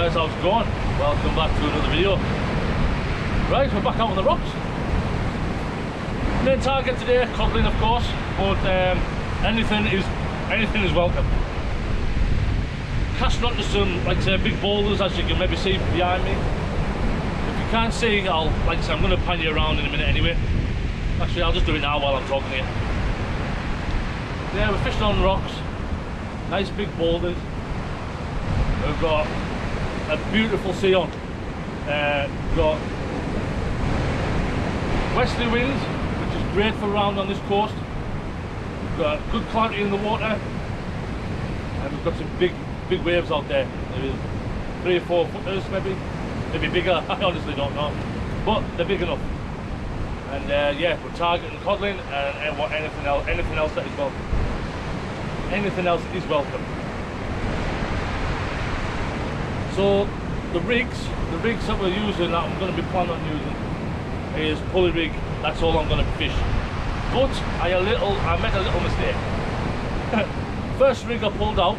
guys, how's it going? Welcome back to another video. Right, we're back out on the rocks. Main target today, coddling of course, but anything is welcome. Casting onto some, like I say, big boulders, as you can maybe see behind me. If you can't see, like I say, I'm going to pan you around in a minute anyway. Actually, I'll just do it now while I'm talking to you. Yeah, we're fishing on rocks. Nice big boulders. We've got a beautiful sea on. We've got westerly winds, which is great for around on this coast. We've got good clarity in the water, and we've got some big waves out there. There's 3 or 4 footers, maybe bigger. I honestly don't know, but they're big enough. And yeah, we're targeting coddling and anything else that is welcome. Anything else is welcome. So the rigs that we're using, that I'm going to be planning on using, is pulley rig. That's all I'm going to fish. But I made a little mistake. First rig I pulled out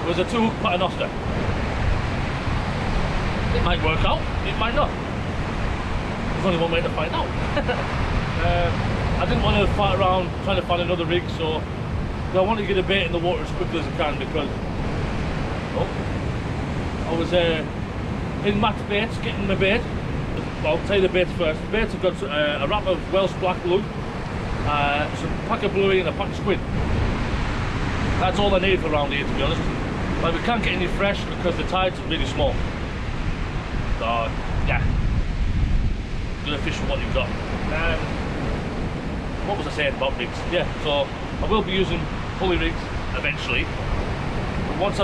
was a 2-hook paternoster. It might work out, it might not. There's only one way to find out. I didn't want to fight around trying to find another rig, so I wanted to get a bait in the water as quickly as I can, because I was in Matt's baits, getting my bait. Well, I'll tell you the baits first. The baits have got a wrap of Welsh black blue, some pack of bluey and a pack of squid. That's all I need for around here, to be honest. Like, we can't get any fresh because the tides are really small. So yeah, gonna fish with what you've got. What was I saying about rigs? Yeah, so I will be using pulley rigs eventually. But once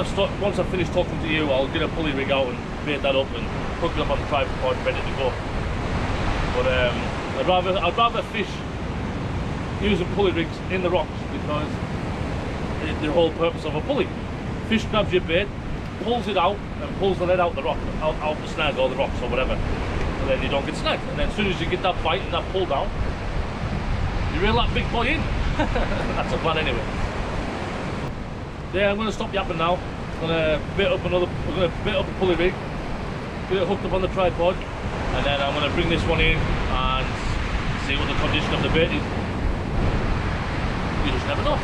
I've finished talking to you, I'll get a pulley rig out and bait that up and hook it up on the tripod, ready to go. But I'd rather fish using pulley rigs in the rocks, because the whole purpose of a pulley. Fish grabs your bait, pulls it out, and pulls the lead out the rock, out the snag or the rocks or whatever, and then you don't get snagged. And then as soon as you get that bite and that pull down, you reel that big boy in. That's the plan anyway. Yeah, I'm going to stop yapping now. I'm going to bait up a pulley rig, get it hooked up on the tripod, and then I'm going to bring this one in and see what the condition of the bait is. You just never know.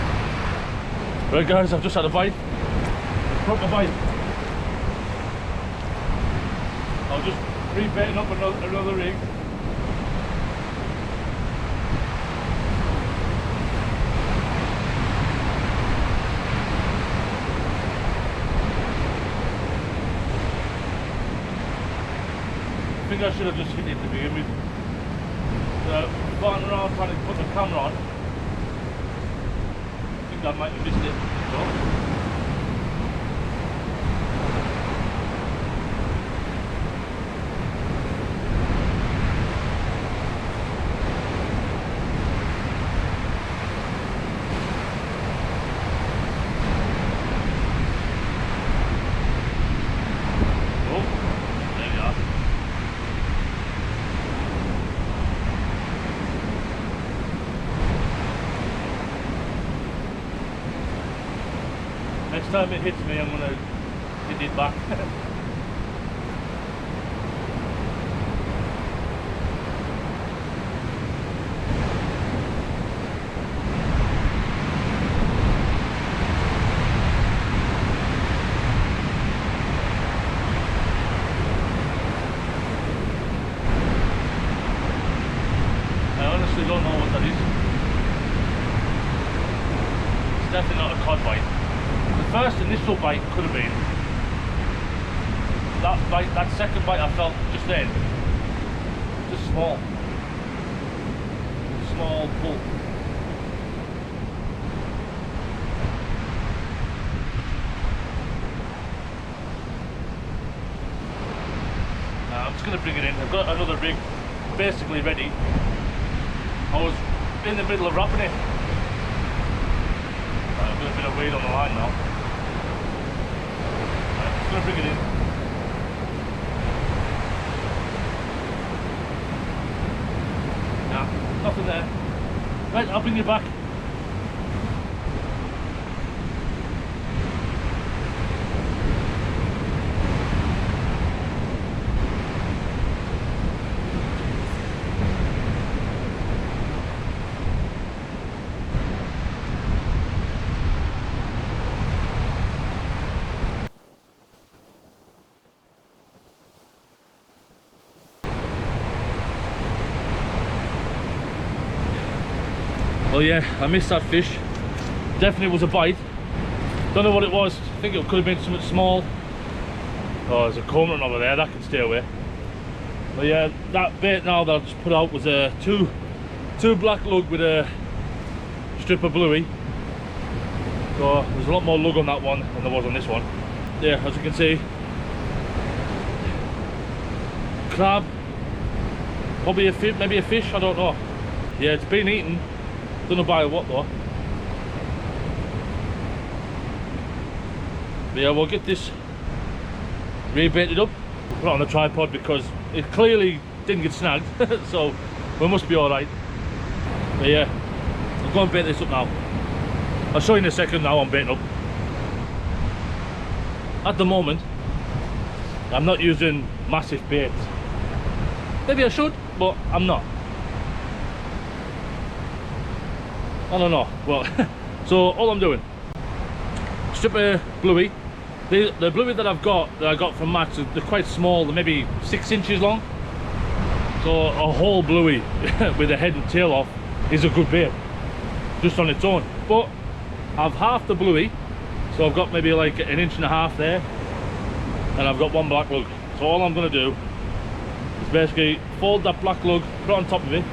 Right guys, I've just had a bite. Proper bite. I'll just re-baiting up another rig. I think I should have just hit it to begin with. Farting around trying to put the camera on. I think I might have missed it. Next time it hits me, I'm going to hit it back. I honestly don't know what that is. It's definitely not a cod bite. The first initial bite could have been that bite. That second bite I felt just then, just small pull. I'm just going to bring it in. I've got another rig basically ready. I was in the middle of wrapping it. I've got a bit of weight on the line now. I'm just going to bring it in. Nah, nothing there. Right, I'll bring you back. Well, yeah, I missed that fish. Definitely was a bite. Don't know what it was. I think it could have been something small. Oh, there's a cormorant over there, that can stay away. But yeah, that bait now that I just put out was a two black lug with a strip of bluey. So there's a lot more lug on that one than there was on this one. Yeah, as you can see, crab, probably a fish, maybe a fish, I don't know. Yeah, it's been eaten, don't know by what though. But yeah, we'll get this rebaited up, put it on the tripod because it clearly didn't get snagged, so we must be alright. But yeah, I'll go and bait this up now. I'll show you in a second now I'm baiting up. At the moment, I'm not using massive baits. Maybe I should, but I'm not. I don't know. Well, so all I'm doing, strip of bluey. The bluey that I got from Matt, they're quite small. They're maybe 6 inches long. So a whole bluey with the head and tail off is a good bait, just on its own. But I've half the bluey, so I've got maybe like 1.5 inches there, and I've got one black lug. So all I'm going to do is basically fold that black lug, put it on top of it,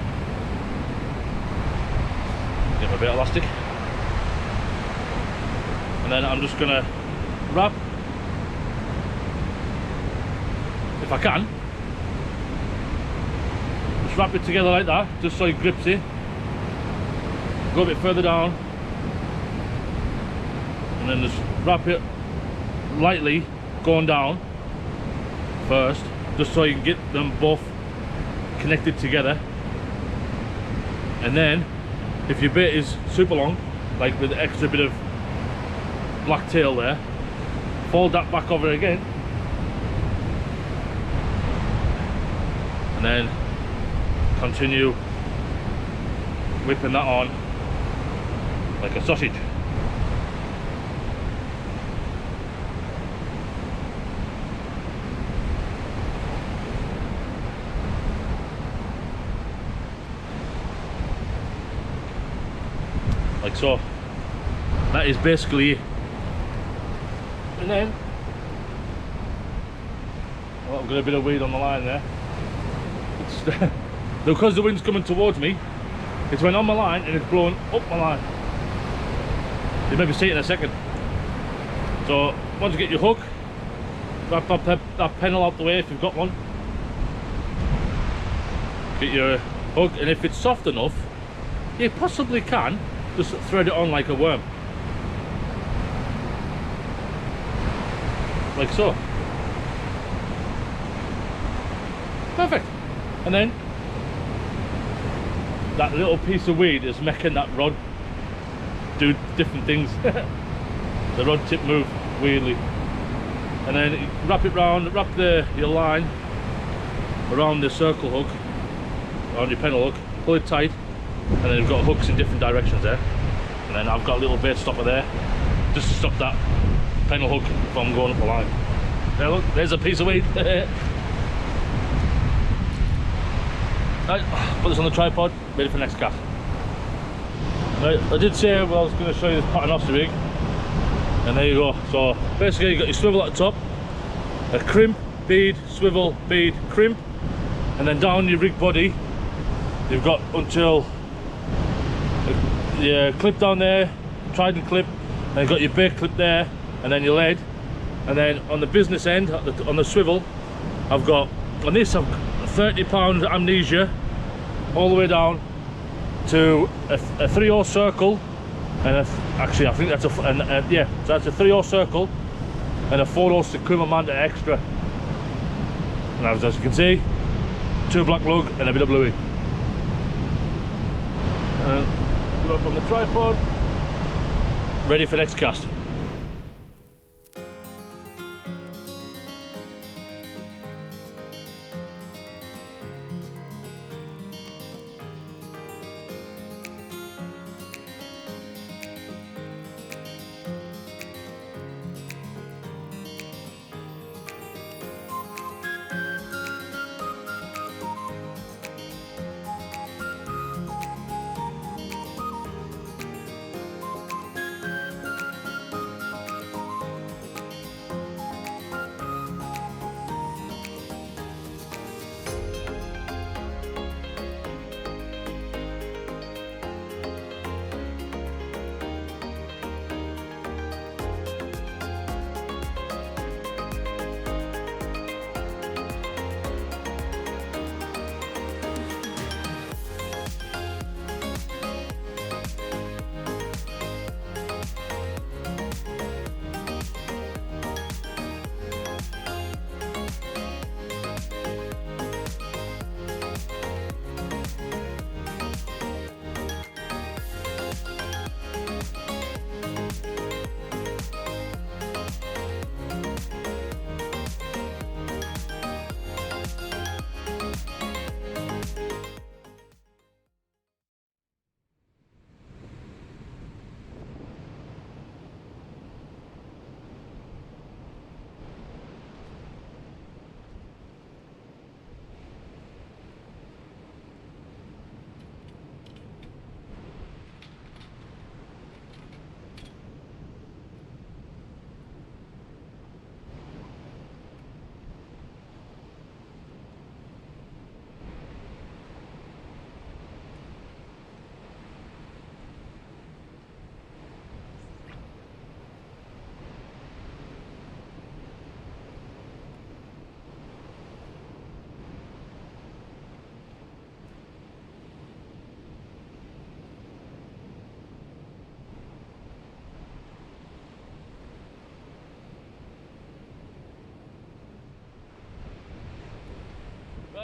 get my bit of elastic, and then I'm just going to wrap, if I can, just wrap it together like that, just so it grips it. Go a bit further down, and then just wrap it lightly going down first, just so you can get them both connected together. And then if your bait is super long, like with the extra bit of black tail there, fold that back over again, and then continue whipping that on like a sausage. Like so. That is basically it. And then, well, I've got a bit of weed on the line there. It's, because the wind's coming towards me, it's went on my line and it's blowing up my line. You'll maybe see it in a second. So once you get your hook, wrap that pennel out the way if you've got one. Get your hook, and if it's soft enough, you possibly can just thread it on like a worm. Like so. Perfect. And then that little piece of weed is making that rod do different things. The rod tip move weirdly. And then you wrap it round, wrap your line around the circle hook, around your pennel hook, pull it tight, and then you've got hooks in different directions there. And then I've got a little bait stopper there, just to stop that pennel hook from going up the line. There, look, there's a piece of weed. Right, put this on the tripod, ready for the next cast. Right, I did say I was going to show you this paternoster rig, and there you go. So basically you got your swivel at the top, a crimp, bead, swivel, bead, crimp, and then down your rig body you've got until your clip down there, trident clip, and you've got your bait clip there, and then your lead. And then on the business end, on the swivel, I've got, on this I've got 30-pound amnesia all the way down to a 3/0 circle, and actually I think that's yeah, so that's a 3/0 circle and a 4/0 Sakuma Manta extra. And as you can see, 2 black lug and a bit of bluey. Put up on the tripod, ready for next cast.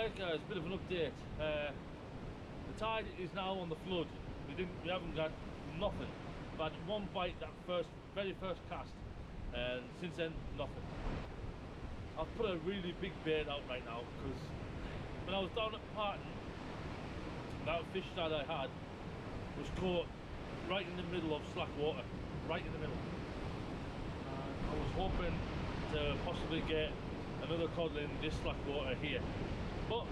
Right guys, bit of an update. The tide is now on the flood. We haven't got nothing. We've had one bite, that very first cast, and since then nothing. I've put a really big bait out right now because when I was down at Parton, that fish that I had was caught right in the middle of slack water, right in the middle. And I was hoping to possibly get another cod in this slack water here, but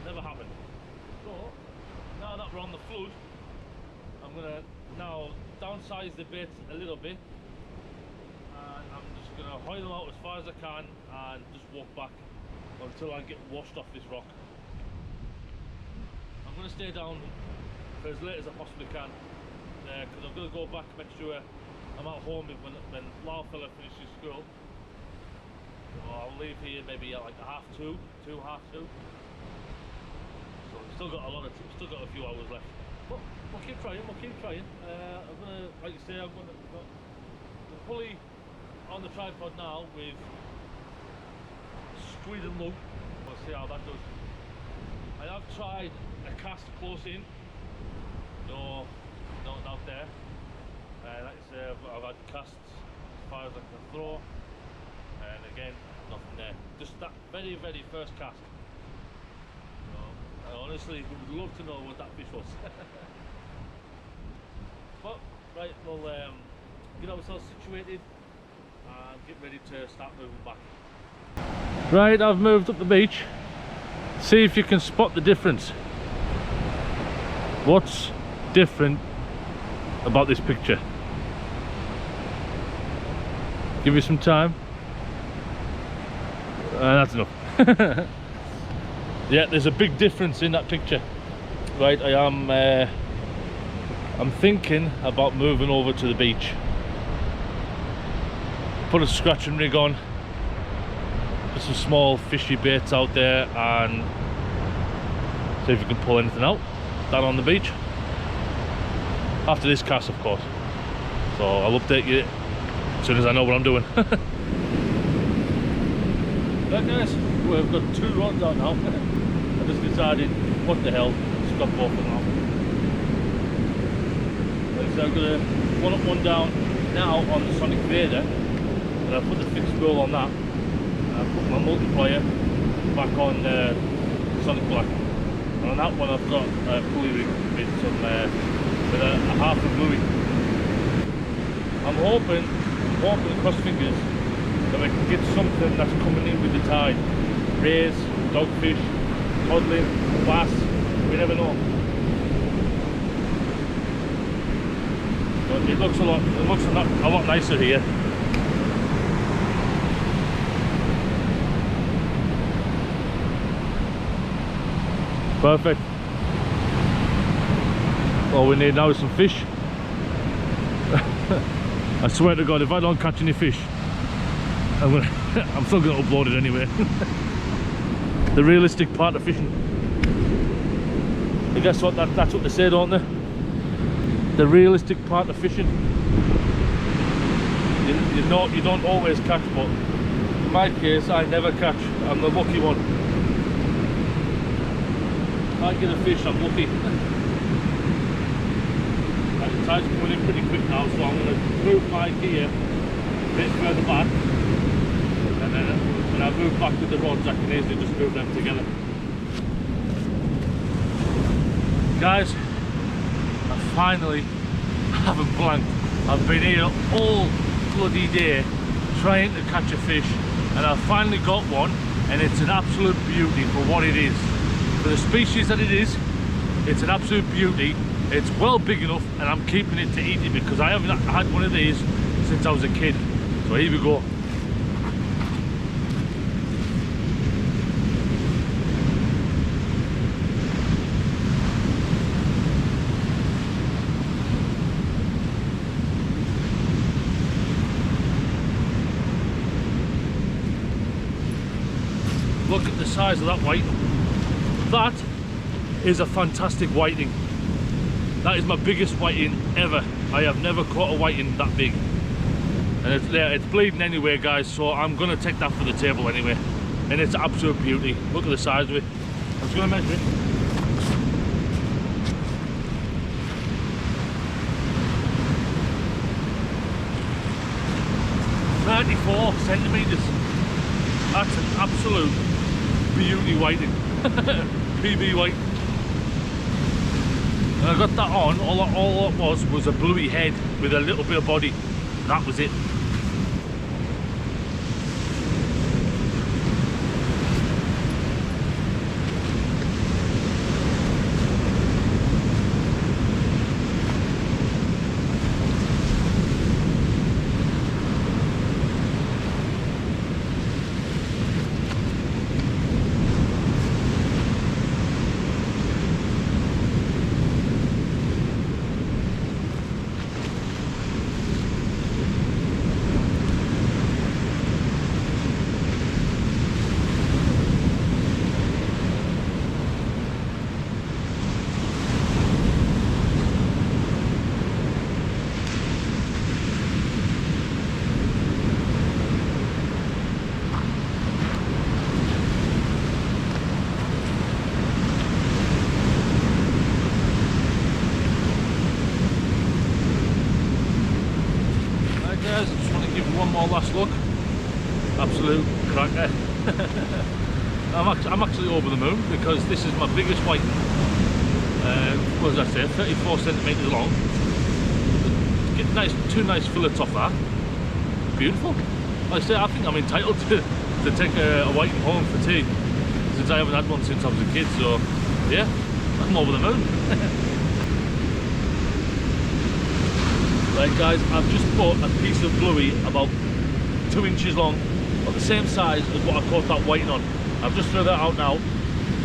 never happened. So now that we're on the flood, I'm gonna now downsize the bait a little bit, and I'm just gonna hoil them out as far as I can and just walk back until I get washed off this rock. I'm gonna stay down for as late as I possibly can, because I'm gonna go back, make sure I'm at home when Lau fella finishes school. So I'll leave here maybe at like 2:30, 2:30. So we've still got a few hours left. But we'll keep trying, I'm gonna, like you say, I'm gonna put the pulley on the tripod now with squid and lug. We'll see how that does. I have tried a cast close in. No, not out there. Like I say, I've had casts as far as I can throw, and again, nothing there. Just that very first cast. So, I honestly would love to know what that fish was. But right, we'll get ourselves situated and get ready to start moving back. Right, I've moved up the beach. See if you can spot the difference. What's different about this picture? Give you some time. That's enough. Yeah, there's a big difference in that picture. Right, I'm thinking about moving over to the beach. Put a scratching rig on, put some small fishy baits out there, and see if you can pull anything out down on the beach. After this cast, of course. So I'll update you as soon as I know what I'm doing. Right guys, we've got 2 rods out now. I just decided, what the hell, stop both of them out. So I'm going to one up, one down now on the Sonic Vader, and I've put the fixed spool on that, and I've put my multiplier back on Sonic Black. And on that one I've got a pulley rig with a half a buoy. I'm hoping, cross fingers, that I can get something that's coming in with the tide. Rays, dogfish, codling, bass, we never know. But it looks a lot nicer here. Perfect. All we need now is some fish. I swear to God, if I don't catch any fish, I'm still going to upload it anyway. The realistic part of fishing. You guess what? That's what they say, don't they? The realistic part of fishing. You don't always catch, but in my case, I never catch. I'm the lucky one. If I get a fish, I'm lucky. The tide's coming in pretty quick now, so I'm going to move my gear a bit further back, and then when I move back with the rods, I can easily just move them together. Guys, I finally haven't blanked. I've been here all bloody day trying to catch a fish, and I've finally got one, and it's an absolute beauty for what it is. For the species that it is, it's an absolute beauty. It's well big enough, and I'm keeping it to eat it because I haven't had one of these since I was a kid. So here we go. Look at the size of that whiting. That is a fantastic whiting. That is my biggest whiting ever. I have never caught a whiting that big. And it's bleeding anyway, guys, so I'm gonna take that for the table anyway. And it's absolute beauty. Look at the size of it. I'm just going to measure it. 34 centimetres. That's an absolute beauty whiting. PB white. And I got that on, all it was a bluey head with a little bit of body. That was it. One more last look. Absolute cracker. I'm actually over the moon because this is my biggest whiting. What does that say? 34 centimetres long. Get two nice fillets off that. Beautiful. Like I say, I think I'm entitled to take a whiting home for tea, since I haven't had one since I was a kid. So yeah, I'm over the moon. Right guys, I've just bought a piece of bluey about 2 inches long, about the same size as what I caught that whiting on. I've just thrown that out now,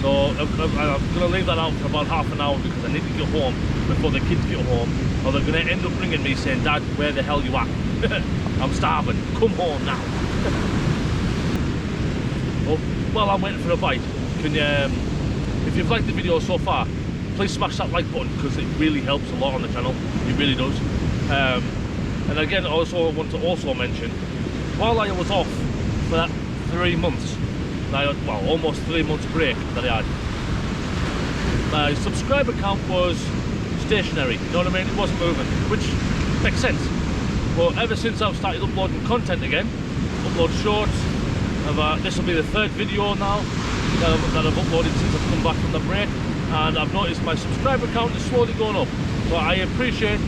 so I'm going to leave that out for about half an hour because I need to get home before the kids get home, or they're going to end up ringing me saying, "Dad, where the hell you at? I'm starving, come home now." Oh, well, I'm waiting for a bite. Can you, if you've liked the video so far, please smash that like button because it really helps a lot on the channel. It really does. And again, also I want to also mention, while I was off for that 3 months, well, almost 3 months break that I had, my subscriber count was stationary, you know what I mean? It wasn't moving, which makes sense. But ever since I've started uploading content again, upload shorts, this will be the 3rd video now that I've uploaded since I've come back from the break, and I've noticed my subscriber count is slowly going up. So I appreciate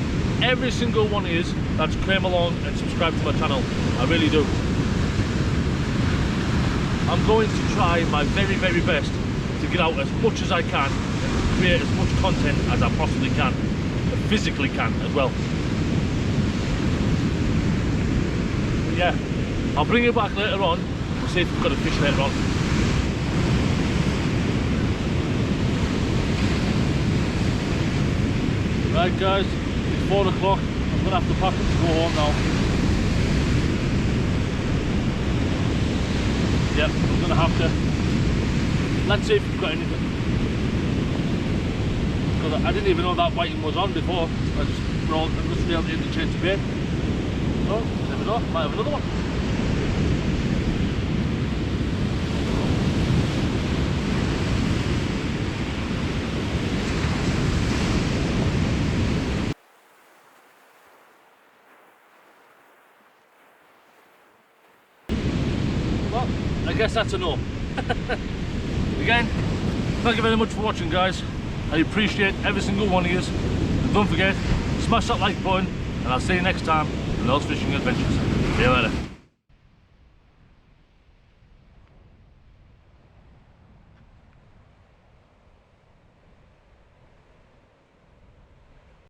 every single one of you that's came along and subscribed to my channel. I really do. I'm going to try my very, very best to get out as much as I can and create as much content as I possibly can, and physically can as well. But yeah, I'll bring you back later on. We'll see if we've got a fish later on. Right guys, it's 4 o'clock. I'm going to have to pack it to go home now. Yep, I'm going to have to. Let's see if we've got anything. Because I didn't even know that whiting was on before. I just reeled it in to change the bait. Oh, never know, might have another one. I guess that's a no. Again, thank you very much for watching guys. I appreciate every single one of you. And don't forget, smash that like button, and I'll see you next time on Earl's Fishing Adventures. See you later.